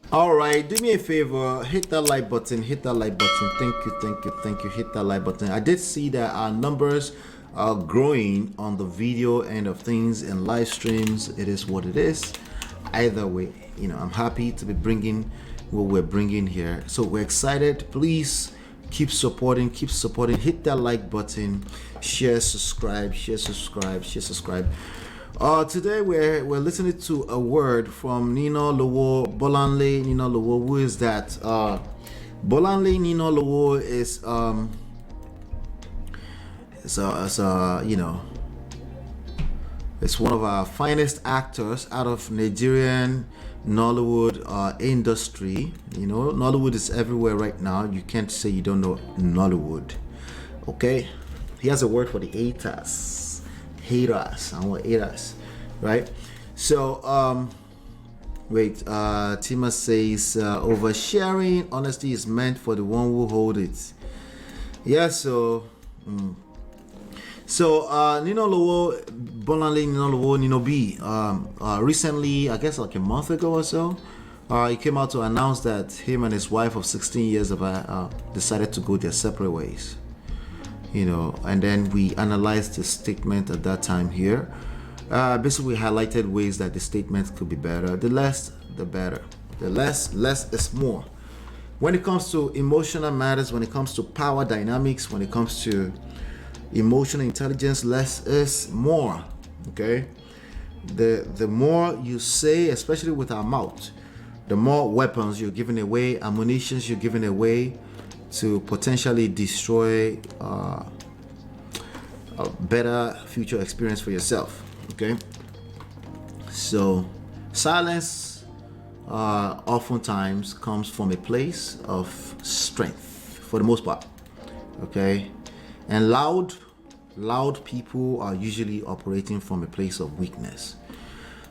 All right, do me a favor, hit that like button, hit that like button. Thank you, thank you, thank you. Hit that like button. I did see that our numbers are growing on the video end of things and live streams. It is what it is. Either way, I'm happy to be bringing what we're bringing here. So we're excited. Please keep supporting, keep supporting. Hit that like button, share, subscribe, share, subscribe, share, subscribe. Today we're listening to a word from Nino Lowo Bolanle Nino Lowo. Who is that? Bolanle Nino Lowo is it's one of our finest actors out of Nigerian Nollywood industry. Nollywood is everywhere right now. You can't say you don't know Nollywood. Okay, he has a word for the haters, right? So wait, Tima says oversharing honesty is meant for the one who hold it. Yeah, so Nino Lowo Bolanle Nino Lowo Nino B recently, I guess like a month ago or so, he came out to announce that him and his wife of 16 years have decided to go their separate ways. And then we analyzed the statement at that time here. Basically, we highlighted ways that the statement could be better. The less, the better. The less is more. When it comes to emotional matters, when it comes to power dynamics, when it comes to emotional intelligence, less is more. Okay? The more you say, especially with our mouth, the more weapons you're giving away, ammunitions you're giving away to potentially destroy a better future experience for yourself. Okay, so silence oftentimes comes from a place of strength for the most part. Okay, and loud people are usually operating from a place of weakness.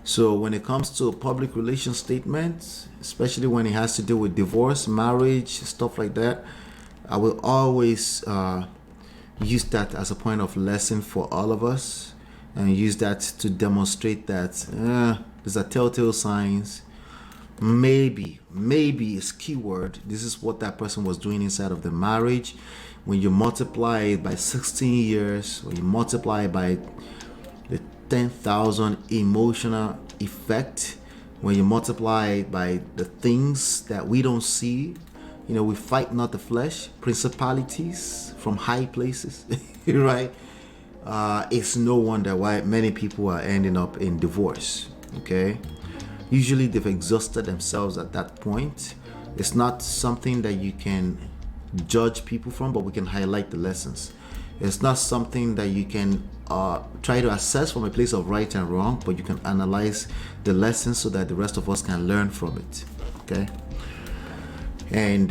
So when it comes to public relations statements, especially when it has to do with divorce, marriage, stuff like that, I will always use that as a point of lesson for all of us, and use that to demonstrate that there's a telltale signs. Maybe is keyword. This is what that person was doing inside of the marriage. When you multiply it by 16 years, when you multiply it by the 10,000 emotional effect, when you multiply it by the things that we don't see, we fight not the flesh, principalities from high places, right? It's no wonder why many people are ending up in divorce. Okay, usually they've exhausted themselves at that point. It's not something that you can judge people from, but we can highlight the lessons. It's not something that you can try to assess from a place of right and wrong, but you can analyze the lessons so that the rest of us can learn from it. Okay, and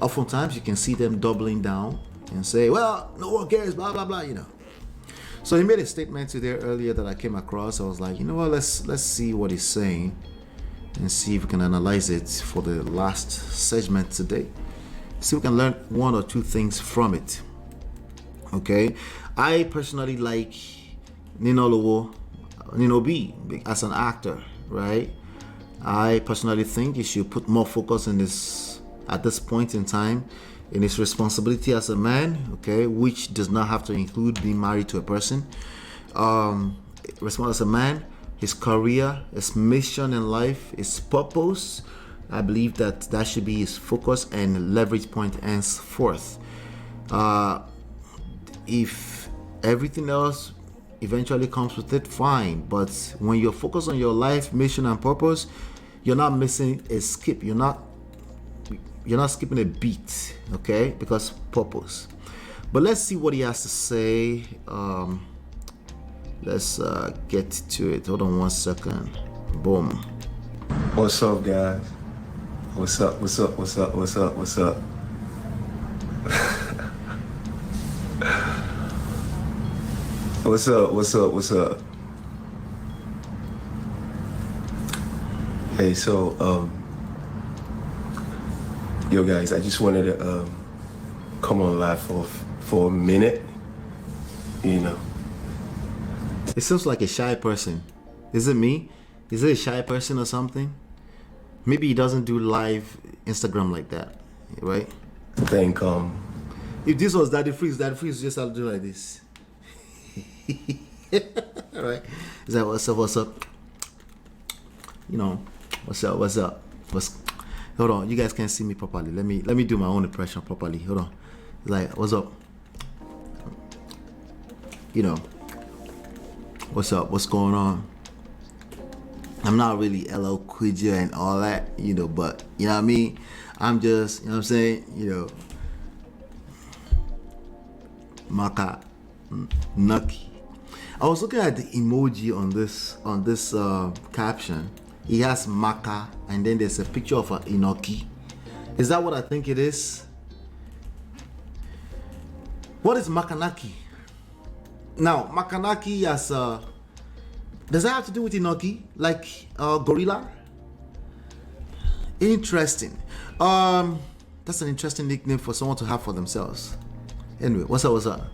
oftentimes you can see them doubling down and say, well, no one cares, blah blah blah. So he made a statement today earlier that I came across. I was like, let's see what he's saying and see if we can analyze it for the last segment today. See if we can learn one or two things from it. Okay, I personally like Nino Lowo, Nino B, as an actor, right? I personally think he should put more focus in this at this point in time in his responsibility as a man, okay, which does not have to include being married to a person. Responsible as a man, his career, his mission in life, his purpose. I believe that should be his focus and leverage point henceforth. If everything else eventually comes with it, fine. But when you're focused on your life, mission, and purpose, you're not missing a skip. You're not skipping a beat, okay? Because purpose. But let's see what he has to say. Let's get to it. Hold on one second. Boom. What's up, guys? What's up? What's up? What's up? What's up? What's up? What's up? What's up? What's up? Hey, so yo guys, I just wanted to come on live for a minute. It seems like a shy person. Is it me? Is it a shy person or something? Maybe he doesn't do live Instagram like that, right? I think If this was Daddy Freeze just have to do like this. Right? Is that what's up? You know, what's up? Hold on, you guys can't see me properly. Let me do my own impression properly. Hold on. It's like, what's up? You know, what's up? What's going on? I'm not really eloquent and all that, you know, but you know what I mean? I'm just, you know what I'm saying? You know, Makanaki. I was looking at the emoji on this caption. He has Maka, and then there's a picture of an Inoki. Is that what I think it is? What is Makanaki? Now, Makanaki has does that have to do with Inoki? Like gorilla? Interesting. That's an interesting nickname for someone to have for themselves. Anyway, what's up?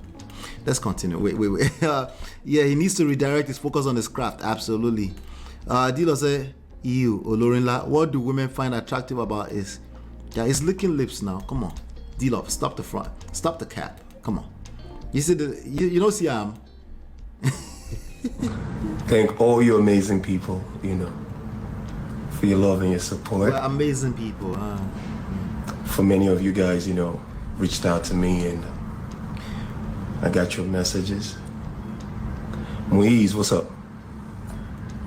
Let's continue. Wait. Yeah, he needs to redirect his focus on his craft. Absolutely. Dilo say, "Ew, Olorinla, what do women find attractive about his licking lips now? Come on, Dilo, stop the front, stop the cap. Come on. You see you don't see Thank all you amazing people, you know, for your love and your support. Well, amazing people. For many of you guys, you know, reached out to me and I got your messages. Moise, what's up?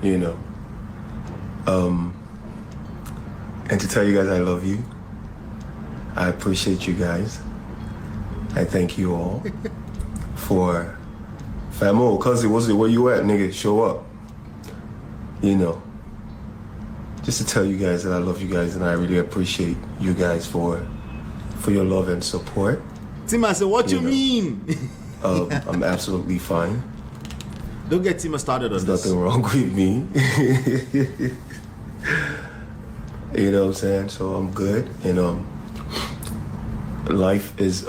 You know. And to tell you guys I love you. I appreciate you guys. I thank you all for Famo, cousin, what's it? Where you at, nigga? Show up. You know. Just to tell you guys that I love you guys and I really appreciate you guys for your love and support. Tima said, what you mean? I'm absolutely fine. Don't get Tima started on There's this. nothing wrong with me. You know what I'm saying? So I'm good. And life is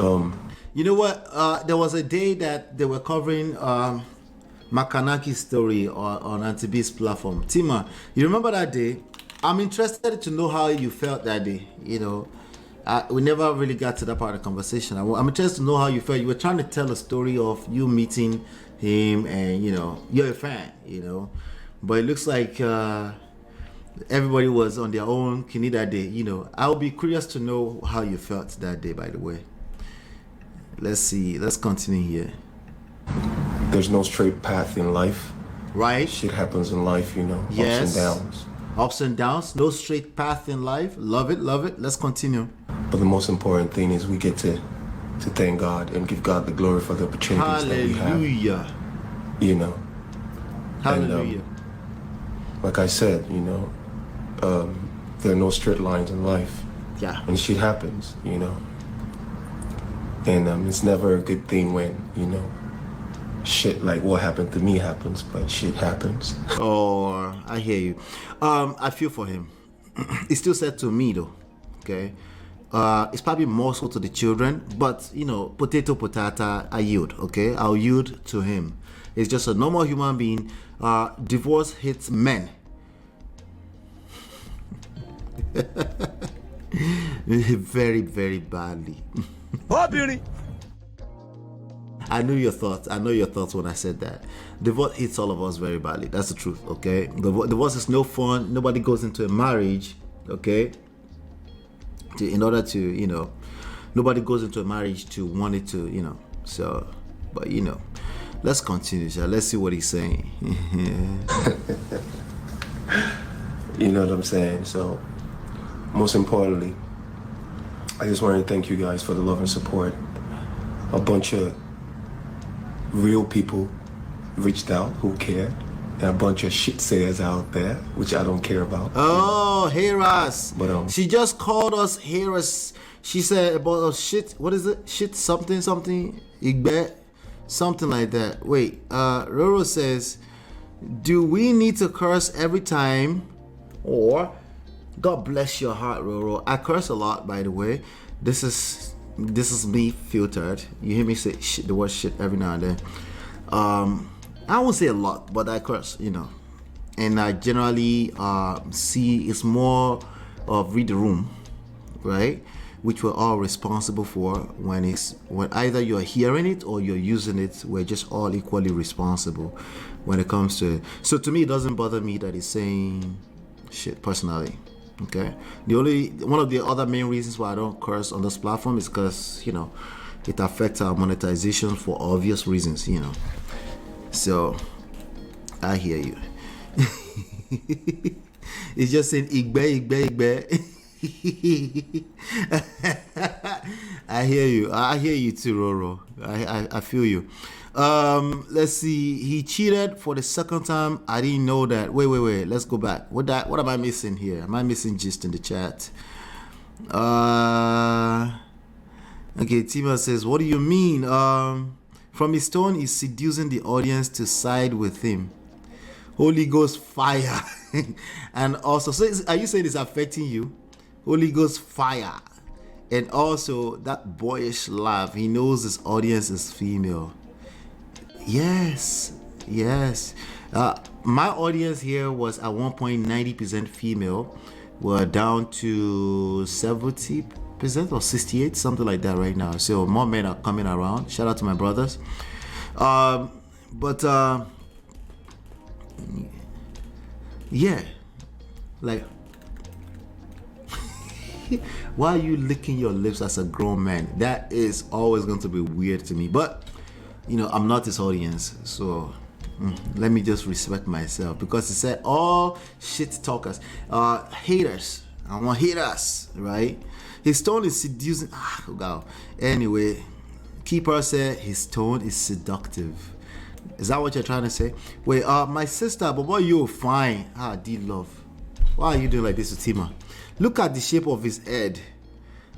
You know what? There was a day that they were covering Makanaki's story on Auntie B's platform. Tima, you remember that day? I'm interested to know how you felt that day. You know, we never really got to that part of the conversation. I'm interested to know how you felt. You were trying to tell a story of you meeting him, and you know, you're a fan. You know, but it looks like everybody was on their own kidney that day. You know, I'll be curious to know how you felt that day. By the way. Let's see. Let's continue here. There's no straight path in life. Right. Shit happens in life, you know. Yes. Ups and downs. Ups and downs. No straight path in life. Love it. Love it. Let's continue. But the most important thing is we get to thank God and give God the glory for the opportunities that we have. Hallelujah. You know. Hallelujah. And, like I said, you know, there are no straight lines in life. Yeah. And shit happens, you know. And it's never a good thing when, you know, shit like what happened to me happens, but shit happens. Oh, I hear you. I feel for him. It's still said to me though. Okay. It's probably more so to the children, but you know, potato, I yield. Okay, I'll yield to him. It's just a normal human being. Divorce hits men. Very, very badly. I knew your thoughts. I know your thoughts when I said that. Divorce hits all of us very badly. That's the truth, okay? Divorce is no fun. Nobody goes into a marriage, okay? In order to, you know, nobody goes into a marriage to want it to, you know. So, but you know, let's continue. So let's see what he's saying. You know what I'm saying? So, most importantly, I just want to thank you guys for the love and support. A bunch of real people reached out who cared, and a bunch of shit sayers out there, which I don't care about. Oh, Harris. But she just called us Harris. She said about shit. What is it? Shit something. Igbe, something like that. Wait. Roro says, do we need to curse every time, or? God bless your heart, Roro. I curse a lot, by the way. This is me filtered. You hear me say shit, the word shit every now and then. I won't say a lot, but I curse, you know. And I generally see it's more of Read the Room, right? Which we're all responsible for when either you're hearing it or you're using it. We're just all equally responsible when it comes to it. So to me, it doesn't bother me that he's saying shit personally. Okay. One of the other main reasons why I don't curse on this platform is because, you know, it affects our monetization for obvious reasons, you know. So I hear you. It's just saying igbe, igbe, igbe. I hear you too, Roro. I feel you. Let's see. He cheated for the second time. I didn't know that. Wait. Let's go back. What am I missing here? Am I missing gist in the chat? Okay, Tima says, what do you mean? From his tone, he's seducing the audience to side with him. Holy Ghost fire. And also, so are you saying it's affecting you? Holy Ghost fire. And also that boyish laugh. He knows his audience is female. Yes. My audience here was at one point 90% female. We're down to 70% or 68, something like that right now. So more men are coming around. Shout out to my brothers. Yeah, like, why are you licking your lips as a grown man? That is always going to be weird to me. But, you know, I'm not his audience, so let me just respect myself, because he said all shit talkers, haters. I want haters, right? His tone is seducing. God. Anyway, Keeper said his tone is seductive. Is that what you're trying to say? Wait, my sister, but what you fine? D-Love. Why are you doing like this with Tima? Look at the shape of his head.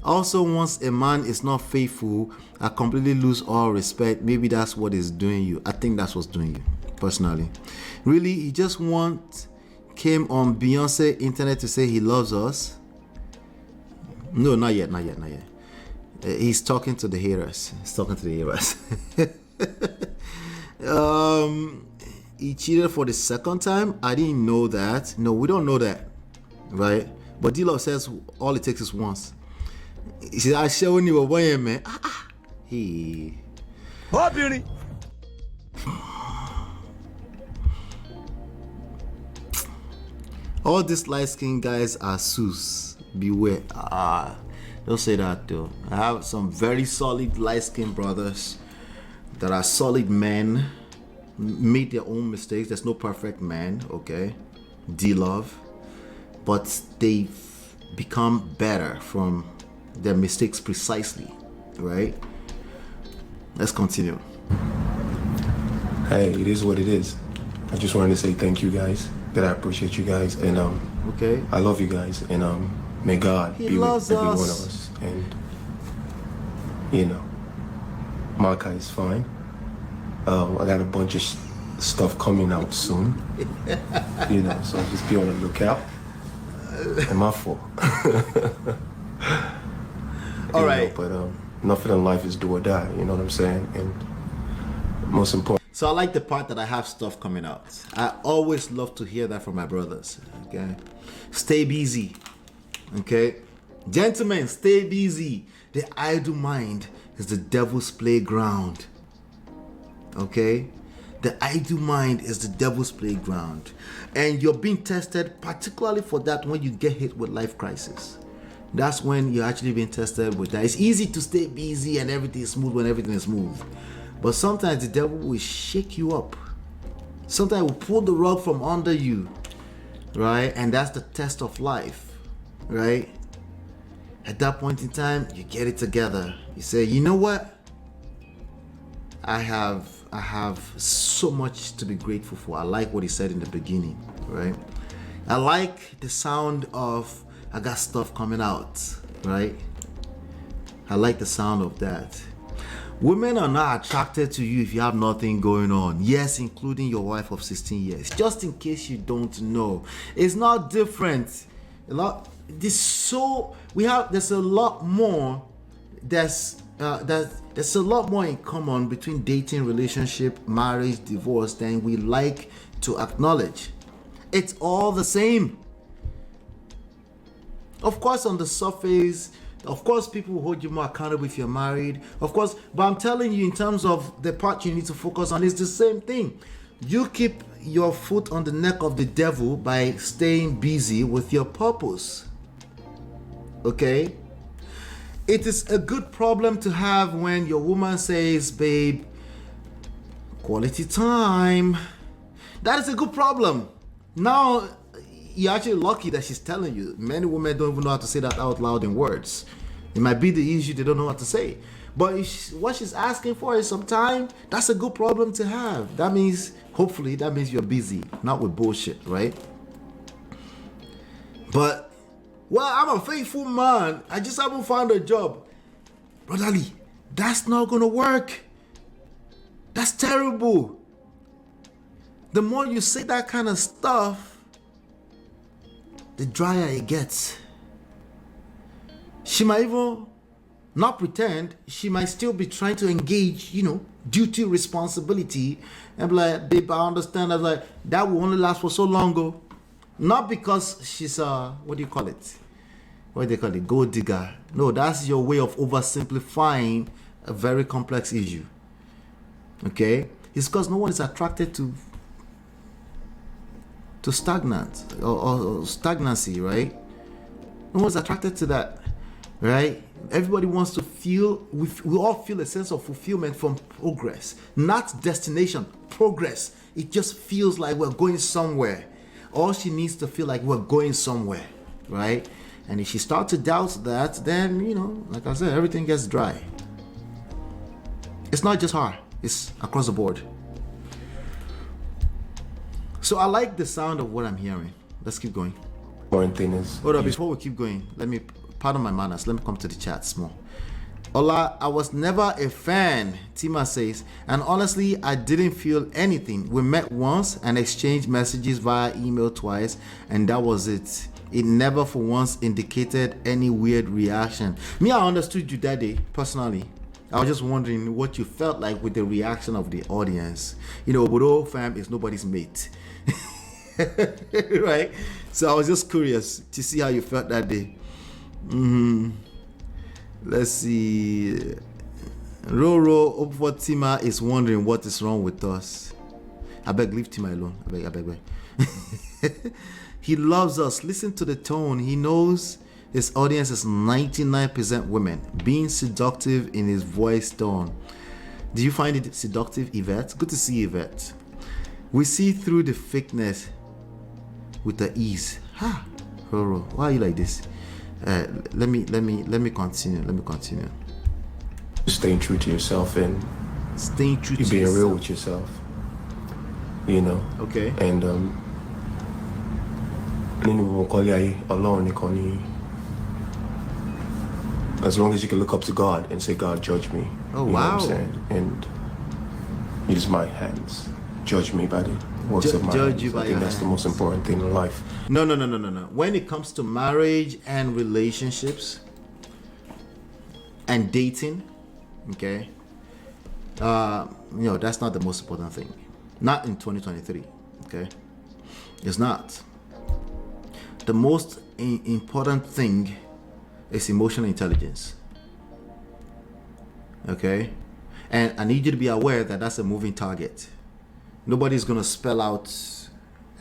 Also, once a man is not faithful, I completely lose all respect. Maybe that's what is doing you. I think that's what's doing you, personally. Really, he just came on Beyonce internet to say he loves us. No, not yet. He's talking to the haters. He cheated for the second time. I didn't know that. No, we don't know that, right? But D-Love says all it takes is once. He said, I show you a boy, man. He. Oh, beauty. All these light-skinned guys are sus. Beware. Don't say that though. I have some very solid light-skinned brothers that are solid men, made their own mistakes. There's no perfect man, okay? D-Love. But they've become better from their mistakes precisely, right? Let's continue. Hey, it is what it is. I just wanted to say thank you guys, that I appreciate you guys, and Okay. I love you guys, and may God be with every one of us. And you know, Malachi is fine. I got a bunch of stuff coming out soon. You know, so just be on the lookout. And my fault. All right. But nothing in life is do or die. You know what I'm saying? And most important. So I like the part that I have stuff coming out. I always love to hear that from my brothers. Okay, stay busy. Okay, gentlemen, stay busy. The idle mind is the devil's playground. Okay, the idle mind is the devil's playground, and you're being tested particularly for that when you get hit with life crisis. That's when you're actually being tested with that. It's easy to stay busy and everything is smooth when everything is smooth, but sometimes the devil will shake you up. Sometimes will pull the rug from under you, right? And that's the test of life, right? At that point in time, you get it together. You say, you know what? I have so much to be grateful for. I like what he said in the beginning, right? I like the sound of I got stuff coming out, right? I like the sound of that. Women are not attracted to you if you have nothing going on. Yes, including your wife of 16 years. Just in case you don't know. It's not different. There's a lot more there's a lot more in common between dating, relationship, marriage, divorce than we like to acknowledge. It's all the same. Of course, on the surface, of course, people will hold you more accountable if you're married. Of course, but I'm telling you, in terms of the part you need to focus on, it's the same thing. You keep your foot on the neck of the devil by staying busy with your purpose. Okay? It is a good problem to have when your woman says, babe, quality time. That is a good problem. Now, you're actually lucky that she's telling you. Many women don't even know how to say that out loud in words. It might be the issue they don't know what to say. But if what she's asking for is some time, that's a good problem to have. That means, hopefully, that means you're busy, not with bullshit, right? But, well, I'm a faithful man. I just haven't found a job. Brother Lee, that's not going to work. That's terrible. The more you say that kind of stuff, the drier it gets. She might even not pretend. She might still be trying to engage, duty, responsibility, and be like, babe, I understand. I was like, that will only last for so long ago. Not because she's what do you call it? What do they call it? Gold digger. No, that's your way of oversimplifying a very complex issue. Okay? It's because no one is attracted to stagnant or stagnancy, right? No one's attracted to that, right? Everybody wants to feel, we all feel a sense of fulfillment from progress, not destination, progress. It just feels like we're going somewhere. All she needs to feel like we're going somewhere, right? And if she starts to doubt that, then, like I said, everything gets dry. It's not just her, it's across the board. So I like the sound of what I'm hearing. Let's keep going. One thing is... Hold on, before we keep going, pardon my manners, let me come to the chat small. Ola, I was never a fan, Tima says, and honestly, I didn't feel anything. We met once and exchanged messages via email twice, and that was it. It never for once indicated any weird reaction. Me, I understood you that day, personally. I was just wondering what you felt like with the reaction of the audience. Obodo fam is nobody's mate. Right? So I was just curious to see how you felt that day. Let's see. Roro Tima is wondering what is wrong with us. I beg, leave Tima alone. I beg. He loves us. Listen to the tone. He knows his audience is 99% women. Being seductive in his voice tone. Do you find it seductive, Yvette? Good to see Yvette. We see through the fakeness with the ease. Roro, why are you like this? Let me continue. Staying true to yourself and staying true to being yourself. real with yourself. Okay. And as long as you can look up to God and say, God, judge me. Oh, you wow. know what I'm saying? And use my hands. Judge me by the works of my judge hands. you by I think your that's the hands. most important thing in life. No. When it comes to marriage and relationships and dating, okay, that's not the most important thing. Not in 2023, okay? It's not. The most important thing is emotional intelligence, okay? And I need you to be aware that that's a moving target. Nobody's gonna spell out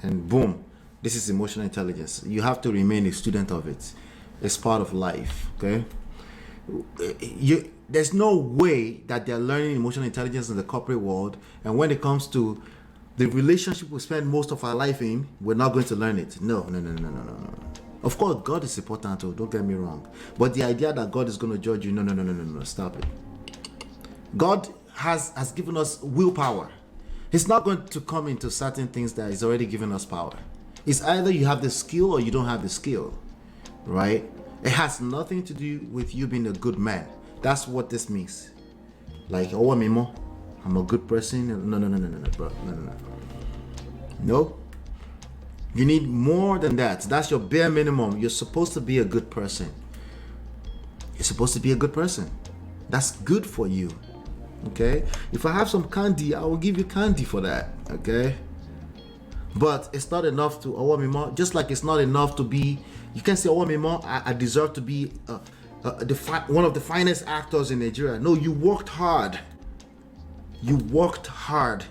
and boom, this is emotional intelligence. You have to remain a student of it. It's part of life, okay? There's no way that they're learning emotional intelligence in the corporate world, and when it comes to the relationship we spend most of our life in, we're not going to learn it. No. Of course, God is important too, don't get me wrong. But the idea that God is going to judge you, no, stop it. God has given us willpower. He's not going to come into certain things that He's already given us power. It's either you have the skill or you don't have the skill, right? It has nothing to do with you being a good man. That's what this means. Like, I'm a good person. No, bro. No. No. You need more than that. That's your bare minimum. You're supposed to be a good person. You're supposed to be a good person. That's good for you. Okay? If I have some candy, I will give you candy for that. Okay? But it's not enough to just like it's not enough to be You can't say, oh, Mimo, I deserve to be one of the finest actors in Nigeria. No, you worked hard. You worked hard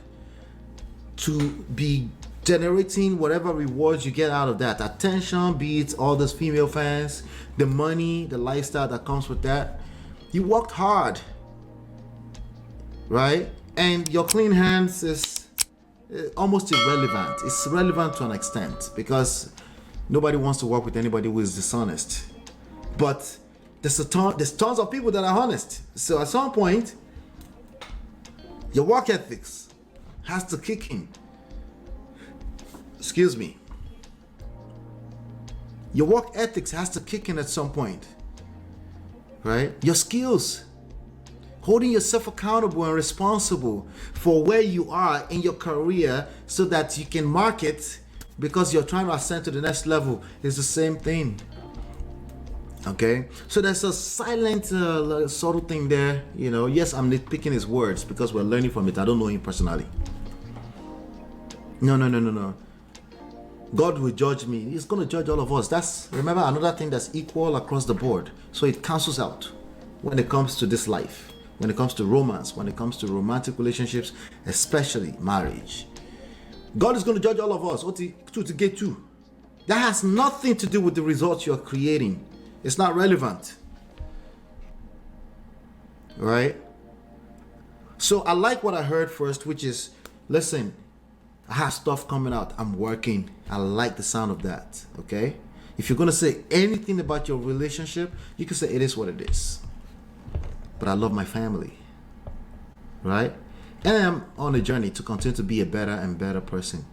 to be generating whatever rewards you get out of that. Attention, be it all those female fans, the money, the lifestyle that comes with that. You worked hard, right? And your clean hands is almost irrelevant. It's relevant to an extent because nobody wants to work with anybody who is dishonest. But there's tons of people that are honest. So at some point, your work ethics has to kick in. Excuse me. Your work ethics has to kick in at some point, right? Your skills, holding yourself accountable and responsible for where you are in your career so that you can market because you're trying to ascend to the next level is the same thing. Okay, so there's a silent, subtle thing there. You know, yes, I'm nitpicking his words because we're learning from it. I don't know him personally. No. God will judge me. He's going to judge all of us. That's, remember, another thing that's equal across the board. So it cancels out when it comes to this life, when it comes to romance, when it comes to romantic relationships, especially marriage. God is going to judge all of us. To get to. That has nothing to do with the results you're creating. It's not relevant. Right? So I like what I heard first, which is, listen, I have stuff coming out. I'm working. I like the sound of that. Okay? If you're going to say anything about your relationship, you can say it is what it is. But I love my family. Right? And I'm on a journey to continue to be a better and better person.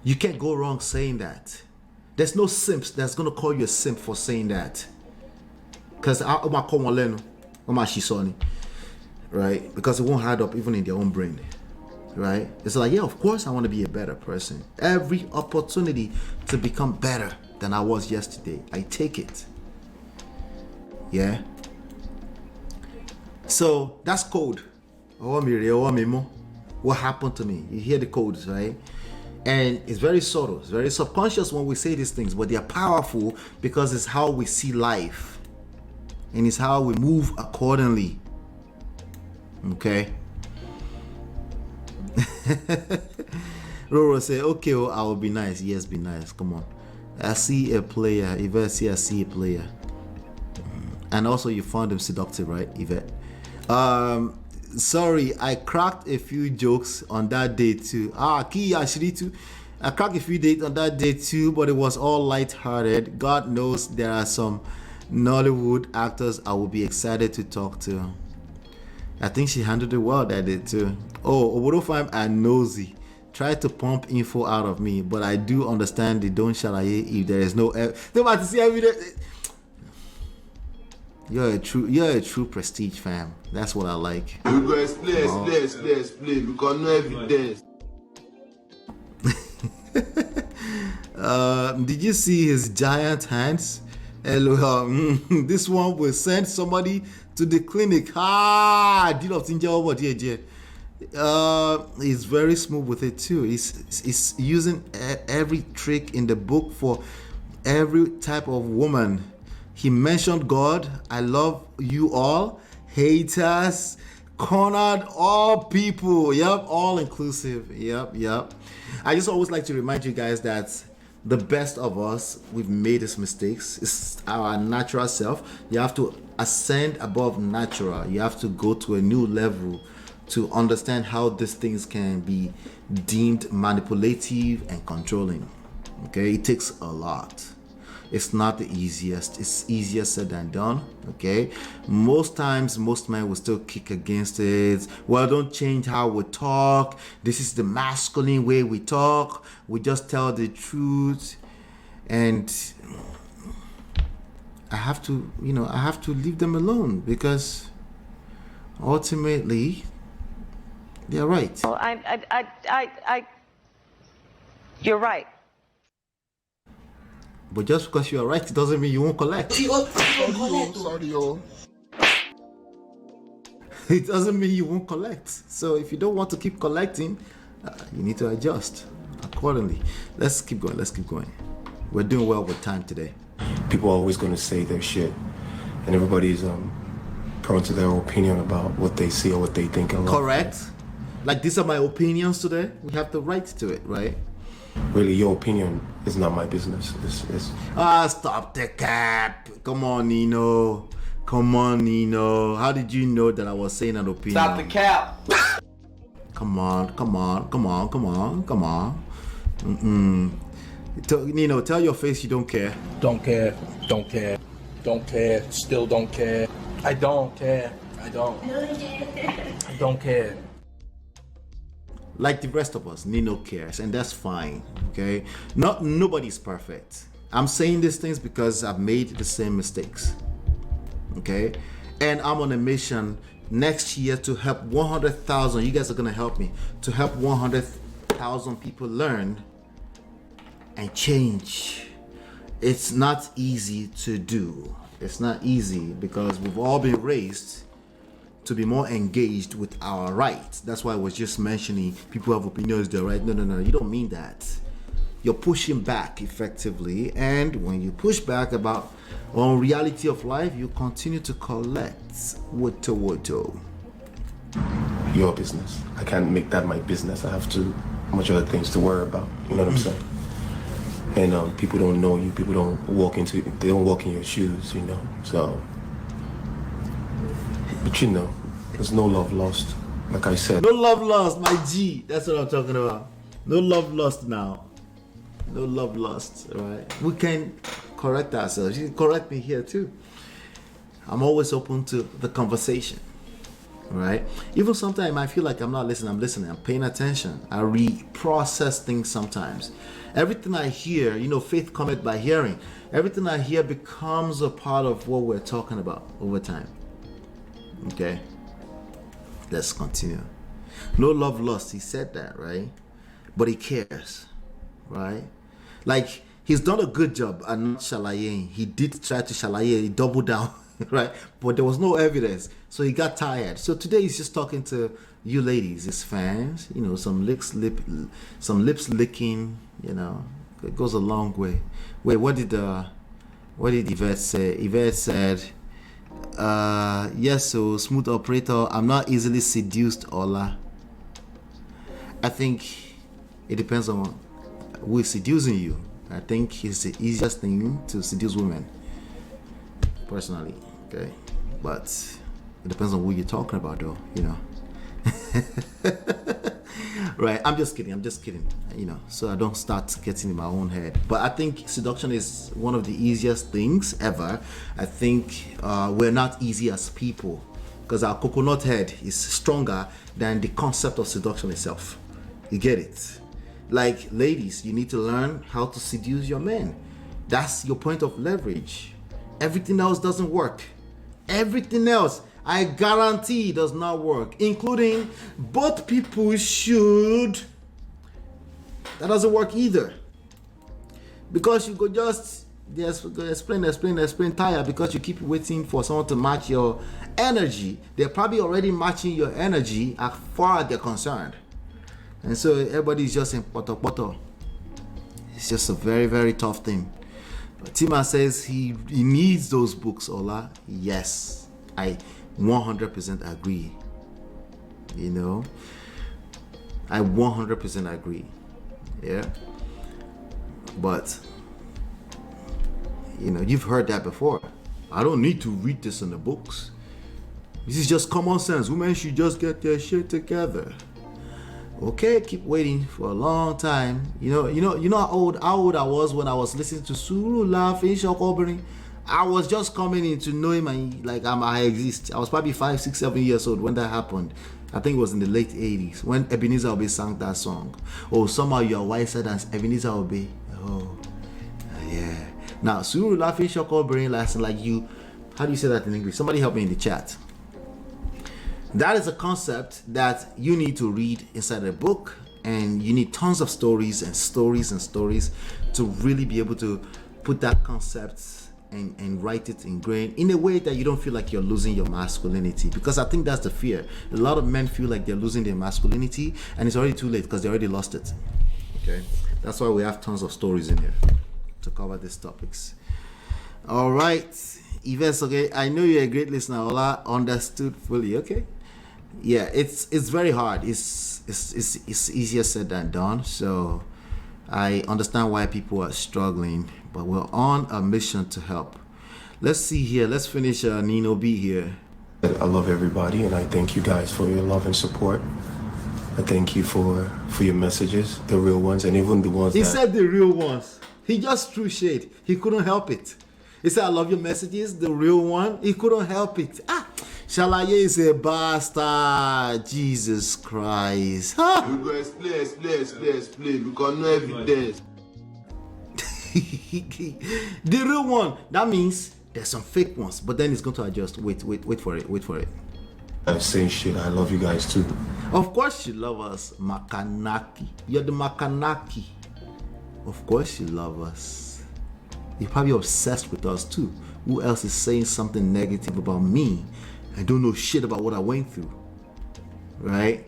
You can't go wrong saying that. There's no simps that's going to call you a simp for saying that. Because I'm going to call one, right? Because it won't add up even in their own brain. Right? It's like, yeah, of course I want to be a better person. Every opportunity to become better than I was yesterday, I take it. Yeah? So that's code. What happened to me? You hear the codes, right? And it's very subtle, it's very subconscious when we say these things, but they're powerful because it's how we see life and it's how we move accordingly. Okay? Roro say, okay, well, I will be nice. Yes, be nice. Come on. I see a player. Yvette, I see a player. And also you found him seductive, right, Yvette? Sorry, I cracked a few jokes on that day too. I cracked a few jokes on that day too, but it was all light-hearted. God knows there are some Nollywood actors I will be excited to talk to. I think she handled it well that day too. Oh, Obodofam and nosy. Try to pump info out of me, but I do understand the don't shalaye if there is no matter see evidence. You're a true prestige fam. That's what I like. You go explain because no evidence. Did you see his giant hands? This one will send somebody to the clinic. He's very smooth with it too. He's using every trick in the book for every type of woman. He mentioned God. I love you all. Haters, cornered, all people. Yep, all inclusive. Yep. I just always like to remind you guys that the best of us, we've made these mistakes. It's our natural self. You have to ascend above natural. You have to go to a new level to understand how these things can be deemed manipulative and controlling. Okay, it takes a lot. It's not the easiest. It's easier said than done. Okay, most times most men will still kick against it. Well, don't change how we talk. This is the masculine way we talk. We just tell the truth. And I have to leave them alone because ultimately they're right. Well, you're right. But just because you're right, it doesn't mean you won't collect. Sorry. It doesn't mean you won't collect. So if you don't want to keep collecting, you need to adjust accordingly. Let's keep going. We're doing well with time today. People are always going to say their shit, and everybody's prone to their opinion about what they see or what they think in life. Correct. Like, these are my opinions today. We have the right to it, right? Really, your opinion is not my business. Stop the cap. Come on, Nino. Come on, Nino. How did you know that I was saying an opinion? Stop the cap. Come on. Nino, tell your face you don't care. Don't care. Still don't care. I don't care. I don't care. Like the rest of us, Nino cares, and that's fine. Okay, nobody's perfect. I'm saying these things because I've made the same mistakes. Okay, and I'm on a mission next year to help 100,000. You guys are gonna help me to help 100,000 people learn and change. It's not easy to do. It's not easy because we've all been raised to be more engaged with our rights. That's why I was just mentioning people have opinions, they're right. No, you don't mean that. You're pushing back effectively, and when you push back on reality of life, you continue to collect woto. Your business. I can't make that my business. I have too much other things to worry about. You know what I'm saying? And people don't know you. People don't walk in your shoes. You know. So, but you know, there's no love lost. Like I said. No love lost, my G. That's what I'm talking about. No love lost now. No love lost, right? We can correct ourselves. You can correct me here too. I'm always open to the conversation, right? Even sometimes I feel like I'm not listening. I'm listening. I'm paying attention. I reprocess things sometimes. Everything I hear, faith cometh by hearing. Everything I hear becomes a part of what we're talking about over time. Okay? Let's continue. No love lost. He said that, right? But he cares, right? Like, he's done a good job at not shalaying. He did try to shalaye. He doubled down, right? But there was no evidence. So he got tired. So today he's just talking to you ladies, his fans. Some lips licking, It goes a long way. Wait, what did Yvette say? Yvette said, yes, so smooth operator, I'm not easily seduced, Ola. I think it depends on who is seducing you. I think it's the easiest thing to seduce women, personally, okay? But it depends on who you're talking about, though, Right, I'm just kidding, so I don't start getting in my own head. But I think seduction is one of the easiest things ever. I think we're not easy as people because our coconut head is stronger than the concept of seduction itself. You get it? Like, ladies, you need to learn how to seduce your men. That's your point of leverage. Everything else doesn't work. Everything else, I guarantee, does not work, including both people should. That doesn't work either. Because you could just explain tire because you keep waiting for someone to match your energy. They're probably already matching your energy as far as they're concerned. And so everybody's just in poto. It's just a very, very tough thing. But Tima says he needs those books, Ola. Yes, I 100% agree. I 100% agree. Yeah. But, you've heard that before. I don't need to read this in the books. This is just common sense. Women should just get their shit together. Okay, keep waiting for a long time. You know how old I was when I was listening to Suru laughing, Shokobering. I was just coming into knowing I exist. I was probably 5, 6, 7 years old when that happened. I think it was in the late 80s when Ebenezer Obey sang that song. Oh, somehow you are wiser than Ebenezer Obey. Oh, yeah. Now, Suru laughing, Shokobering, how do you say that in English? Somebody help me in the chat. That is a concept that you need to read inside a book, and you need tons of stories to really be able to put that concept and write it in grain in a way that you don't feel like you're losing your masculinity, because I think that's the fear. A lot of men feel like they're losing their masculinity and it's already too late because they already lost it. Okay, that's why we have tons of stories in here to cover these topics. All right. Yves, okay. I know you're a great listener. Ola understood fully. Okay. Yeah, it's very hard. It's easier said than done. So I understand why people are struggling, but we're on a mission to help. Let's see here. Let's finish Nino B here. I love everybody, and I thank you guys for your love and support. I thank you for your messages, the real ones, and even the ones He said the real ones. He just threw shade. He couldn't help it. He said, I love your messages, the real one. He couldn't help it. Shalaye is a bastard. Jesus Christ. Huh? We go explain because no evidence. The real one. That means there's some fake ones, but then it's going to adjust. Wait for it. I'm saying shit. I love you guys too. Of course you love us, Makanaki. You're the Makanaki. Of course you love us. You're probably obsessed with us too. Who else is saying something negative about me? I don't know shit about what I went through. Right?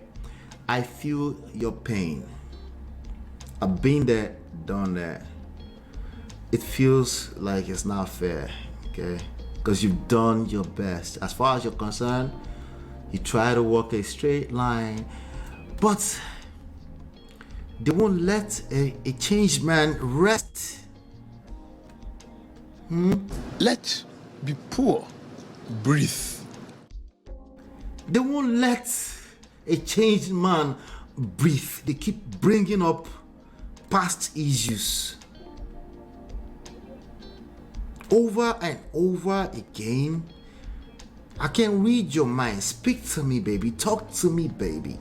I feel your pain. I've been there, done that. It feels like it's not fair, okay? Because you've done your best. As far as you're concerned, you try to walk a straight line, but they won't let a changed man rest. Let be poor. Breathe. They won't let a changed man breathe. They keep bringing up past issues over and over again. I can read your mind. Speak to me, baby. Talk to me, baby.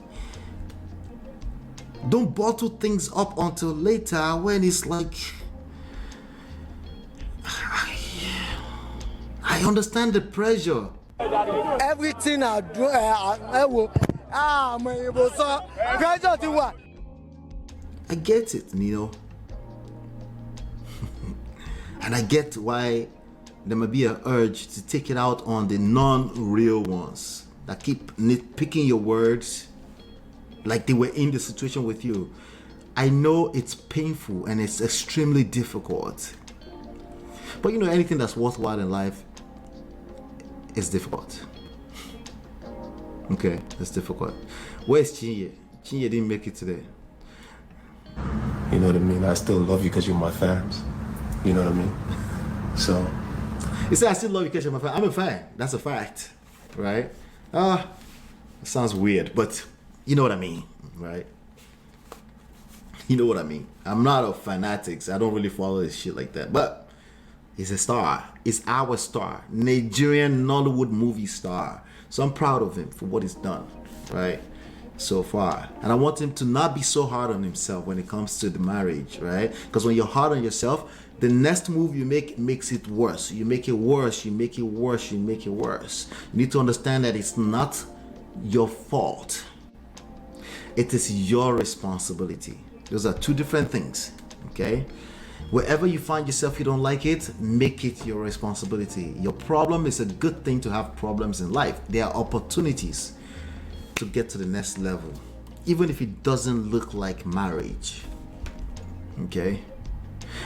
Don't bottle things up until later when it's like, I understand the pressure. Everything I do, pressure to what? I get it, Nino. And I get why there may be an urge to take it out on the non-real ones that keep nitpicking your words like they were in the situation with you. I know it's painful and it's extremely difficult. But you know, anything that's worthwhile in life is difficult. Okay, it's difficult. Where's Chinye? Chinye didn't make it today. You know what I mean? I still love you because you're my fans. You know what I mean? So. You say I still love you because you're my fan. I'm a fan. That's a fact, right? It sounds weird, but you know what I mean, right? You know what I mean. I'm not a fanatics. I don't really follow this shit like that. But he's a star. He's our star. Nigerian Nollywood movie star. So I'm proud of him for what he's done, right? So far. And I want him to not be so hard on himself when it comes to the marriage, right? Because when you're hard on yourself, the next move you make makes it worse. You make it worse, you make it worse, you make it worse. You need to understand that it's not your fault. It is your responsibility. Those are two different things, okay? Wherever you find yourself, you don't like it, make it your responsibility. Your problem is a good thing to have problems in life. There are opportunities to get to the next level, even if it doesn't look like marriage, okay?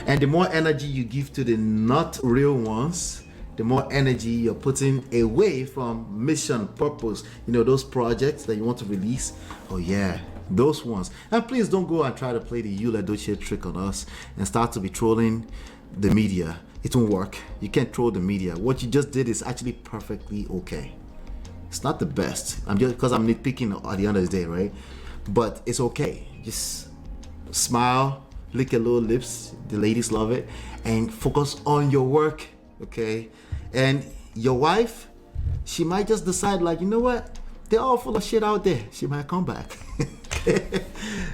And the more energy you give to the not real ones, the more energy you're putting away from mission, purpose, you know, those projects that you want to release. Oh yeah, those ones. And please don't go and try to play the Yul Edochie trick on us and start to be trolling the media. It won't work. You can't troll the media. What you just did is actually perfectly okay. It's not the best. I'm just because I'm nitpicking at the end of the day, right? But it's okay. Just smile, lick your little lips. The ladies love it, and focus on your work, okay? And your wife, she might just decide, like, you know what? They're all full of shit out there. She might come back.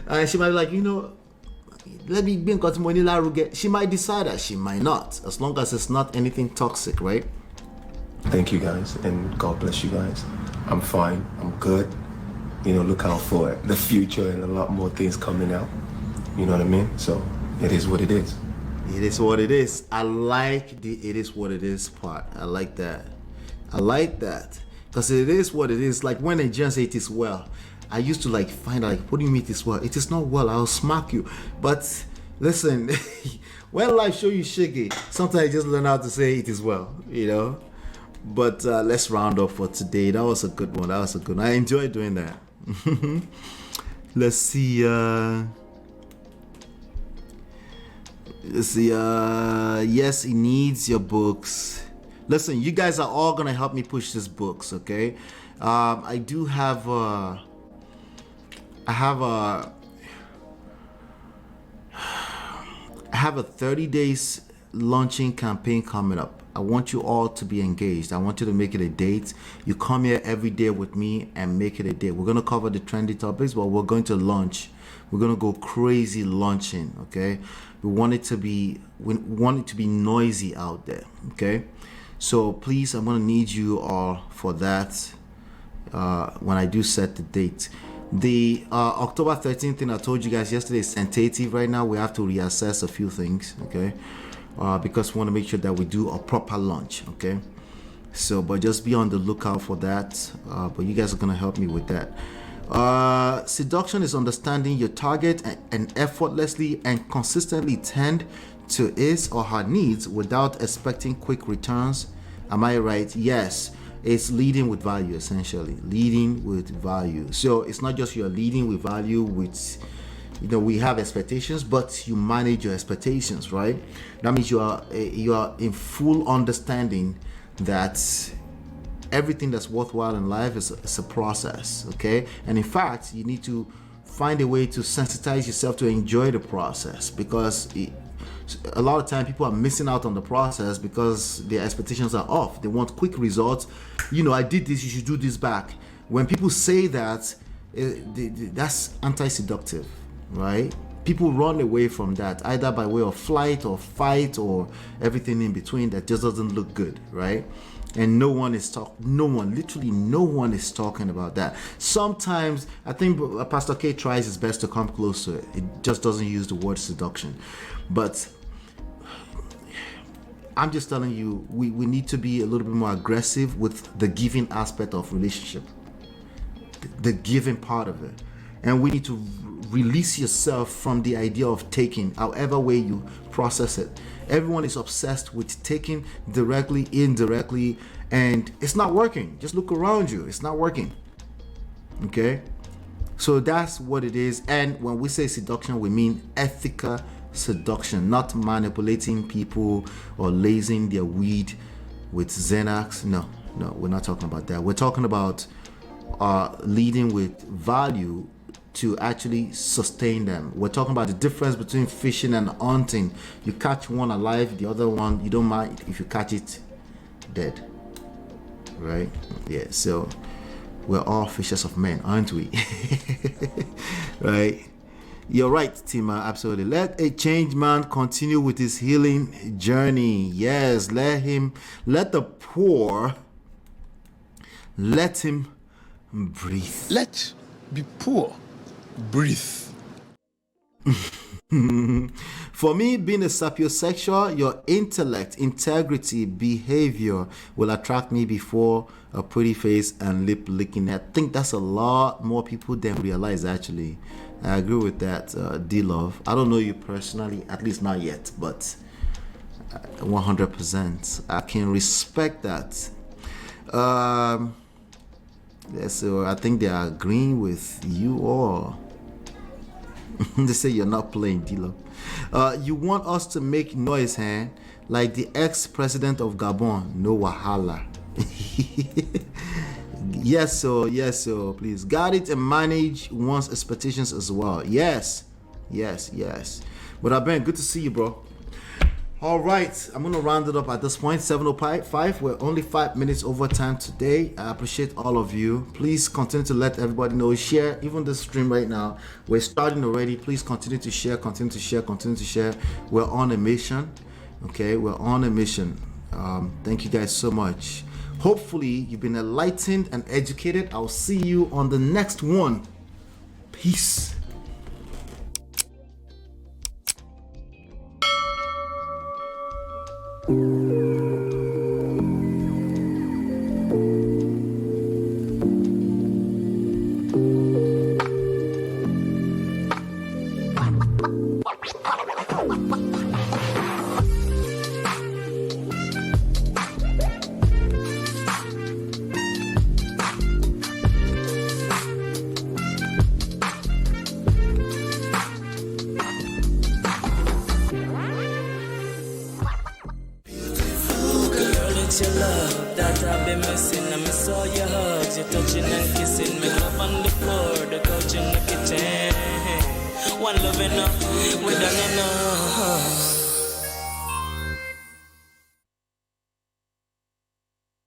And she might be like, you know, let me be in Laruge. She might decide that. She might not, as long as it's not anything toxic, right? Thank you guys, and God bless you guys. I'm fine. I'm good. You know, look out for the future and a lot more things coming out. You know what I mean? So it is what it is. It is what it is. I like the "it is what it is" part. I like that. I like that because it is what it is. Like when Nigerians say it is well, I used to like find out, like, what do you mean it is well? It is not well. I'll smack you. But listen, when life show you shiggy, sometimes you just learn how to say it as well, you know. But let's round up for today. That was a good one. I enjoyed doing that. Let's see. Yes, he needs your books. Listen, you guys are all gonna help me push these books, okay? I do have I have a 30 days launching campaign coming up. I want you all to be engaged. I want you to make it a date. You come here every day with me and make it a date. We're gonna cover the trendy topics, but we're going to launch. We're gonna go crazy launching, okay? We want it to be noisy out there, okay? So please, I'm gonna need you all for that when I do set the date. The October 13th thing I told you guys yesterday is tentative right now. We have to reassess a few things, okay? Because we want to make sure that we do a proper launch, okay? So, but just be on the lookout for that. But you guys are gonna help me with that. Seduction is understanding your target and effortlessly and consistently tend to his or her needs without expecting quick returns. Am I right? Yes. It's leading with value, essentially. Leading with value. So it's not just you're leading with value with, you know, we have expectations, but you manage your expectations, right? That means you are in full understanding that everything that's worthwhile in life is a process, okay? And in fact, you need to find a way to sensitize yourself to enjoy the process, because a lot of time people are missing out on the process because their expectations are off. They want quick results. You know, I did this, you should do this back. When people say that, that's anti-seductive, right? People run away from that either by way of flight or fight or everything in between that just doesn't look good, right? And literally no one is talking about that. Sometimes I think Pastor K tries his best to come close to it. It just doesn't use the word seduction. But I'm just telling you, we need to be a little bit more aggressive with the giving aspect of relationship, the giving part of it. And we need to release yourself from the idea of taking, however way you process it. Everyone is obsessed with taking directly, indirectly, and it's not working. Just look around you. It's not working. Okay? So that's what it is. And when we say seduction, we mean ethical seduction, not manipulating people or lazing their weed with Xanax. No, we're not talking about that. We're talking about leading with value to actually sustain them. We're talking about the difference between fishing and hunting. You catch one alive, the other one, you don't mind if you catch it dead. Right? Yeah, so we're all fishers of men, aren't we? Right? You're right, Tima, absolutely. Let a changed man continue with his healing journey. Yes, let the poor, let him breathe. Let be poor. Breathe. For me, being a sapiosexual, your intellect, integrity, behavior will attract me before a pretty face and lip licking. I think that's a lot more people than realize, actually. I agree with that, D-Love. I don't know you personally, at least not yet, but 100%. I can respect that. Yeah, so I think they are agreeing with you all. They say you're not playing, D-Love. You want us to make noise, huh? Like the ex-president of Gabon, no wahala. Yes, so please guard it and manage one's expectations as well. Yes. But Ben, good to see you, bro. All right, I'm gonna round it up at this point. 7:05. We're only 5 minutes over time today. I appreciate all of you. Please continue to let everybody know. Share even the stream right now. We're starting already. Please continue to share. We're on a mission. Okay, we're on a mission. Thank you guys so much. Hopefully you've been enlightened and educated. I'll see you on the next one. Peace. It's your love that I've been missing. I miss all your hugs, your touching and kissing. Me love on the floor, the couch in the kitchen. One love enough, we done enough.